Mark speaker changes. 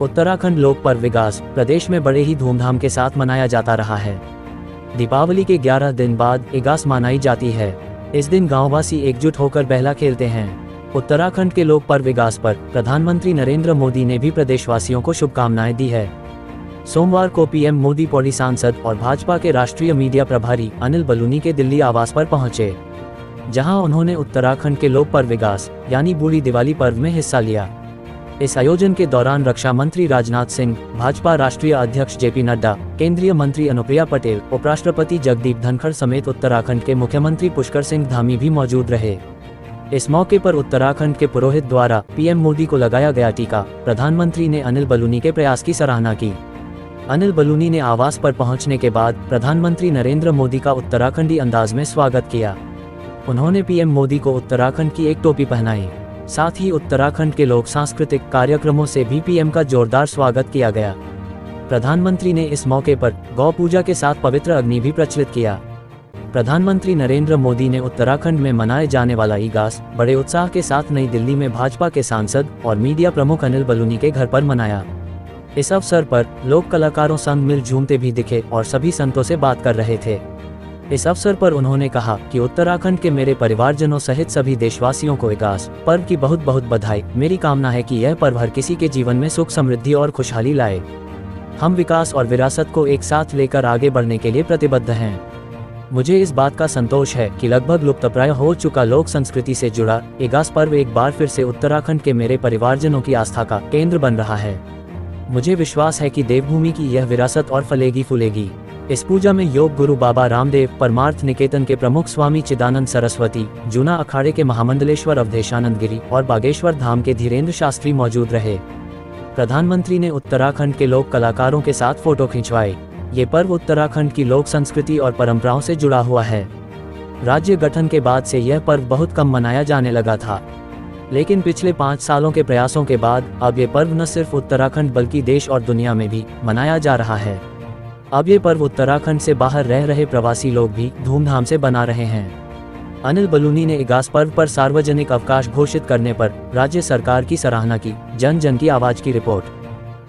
Speaker 1: उत्तराखंड लोक पर्व इगास प्रदेश में बड़े ही धूमधाम के साथ मनाया जाता रहा है। दीपावली के 11 दिन बाद इगास मनाई जाती है। इस दिन गांववासी एकजुट होकर बहला खेलते हैं। उत्तराखंड के लोक पर्व इगास पर प्रधानमंत्री नरेंद्र मोदी ने भी प्रदेशवासियों को शुभकामनाएं दी है। सोमवार को पीएम मोदी पौड़ी सांसद और भाजपा के राष्ट्रीय मीडिया प्रभारी अनिल बलूनी के दिल्ली आवास पर पहुंचे, जहां उन्होंने उत्तराखंड के लोक पर्व इगास यानी बूढ़ी दिवाली पर्व में हिस्सा लिया। इस आयोजन के दौरान रक्षा मंत्री राजनाथ सिंह, भाजपा राष्ट्रीय अध्यक्ष जेपी नड्डा, केंद्रीय मंत्री अनुप्रिया पटेल, उपराष्ट्रपति जगदीप धनखड़ समेत उत्तराखंड के मुख्यमंत्री पुष्कर सिंह धामी भी मौजूद रहे। इस मौके पर उत्तराखंड के पुरोहित द्वारा पीएम मोदी को लगाया गया टीका। प्रधानमंत्री ने अनिल बलूनी के प्रयास की सराहना की। अनिल बलूनी ने आवास पर पहुंचने के बाद प्रधानमंत्री नरेंद्र मोदी का उत्तराखंडी अंदाज में स्वागत किया। उन्होंने पीएम मोदी को उत्तराखंड की एक टोपी पहनाई। साथ ही उत्तराखंड के लोक सांस्कृतिक कार्यक्रमों से भी पीएम का जोरदार स्वागत किया गया। प्रधानमंत्री ने इस मौके पर गौ पूजा के साथ पवित्र अग्नि भी प्रज्वलित किया। प्रधानमंत्री नरेंद्र मोदी ने उत्तराखंड में मनाए जाने वाला इगास बड़े उत्साह के साथ नई दिल्ली में भाजपा के सांसद और मीडिया प्रमुख अनिल बलूनी के घर पर मनाया। इस अवसर पर लोक कलाकारों संग मिल झूमते भी दिखे और सभी संतों से बात कर रहे थे। इस अवसर पर उन्होंने कहा कि उत्तराखंड के मेरे परिवारजनों सहित सभी देशवासियों को इगास पर्व की बहुत बहुत बधाई। मेरी कामना है कि यह पर्व हर किसी के जीवन में सुख, समृद्धि और खुशहाली लाए। हम विकास और विरासत को एक साथ लेकर आगे बढ़ने के लिए प्रतिबद्ध हैं। मुझे इस बात का संतोष है कि लगभग लुप्तप्राय हो चुका लोक संस्कृति से जुड़ा इगास पर्व एक बार फिर से उत्तराखंड के मेरे परिवारजनों की आस्था का केंद्र बन रहा है। मुझे विश्वास है कि देवभूमि की यह विरासत और फलेगी फूलेगी। इस पूजा में योग गुरु बाबा रामदेव, परमार्थ निकेतन के प्रमुख स्वामी चिदानंद सरस्वती, जूना अखाड़े के महामंडलेश्वर अवधेशानंद गिरी और बागेश्वर धाम के धीरेन्द्र शास्त्री मौजूद रहे। प्रधानमंत्री ने उत्तराखंड के लोक कलाकारों के साथ फोटो खिंचवाए। ये पर्व उत्तराखंड की लोक संस्कृति और परंपराओं से जुड़ा हुआ है। राज्य गठन के बाद से यह पर्व बहुत कम मनाया जाने लगा था, लेकिन पिछले 5 सालों के प्रयासों के बाद अब ये पर्व न सिर्फ उत्तराखंड बल्कि देश और दुनिया में भी मनाया जा रहा है। अब ये पर्व उत्तराखंड से बाहर रह रहे प्रवासी लोग भी धूमधाम से बना रहे हैं। अनिल बलूनी ने इगास पर्व पर सार्वजनिक अवकाश घोषित करने पर राज्य सरकार की सराहना की। जन जन की आवाज की रिपोर्ट।